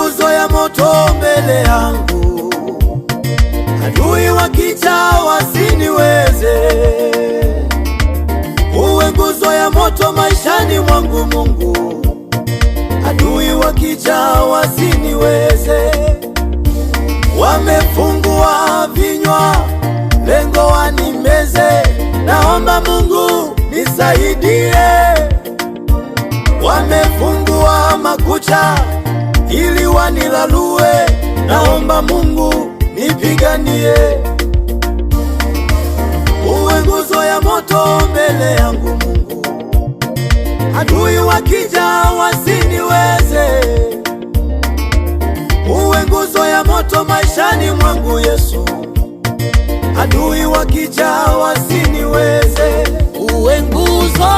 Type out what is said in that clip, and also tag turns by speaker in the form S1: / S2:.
S1: nguzo ya moto mbele yangu, adui wakija wasiniweze. Uwe nguzo ya moto maishani mwangu Mungu, adui wakija wasiniweze. Wamefungua vinywa, lengo wanimeze, naomba Mungu nisaidie. Wamefungua makucha ili wanilalue, naomba Mungu nipiganie. Uwe nguzo ya moto mbele yangu Mungu, adui wakija wasiniweze. Uwe nguzo ya moto maishani mwangu Yesu, adui wakija wasiniweze. Uwe nguzo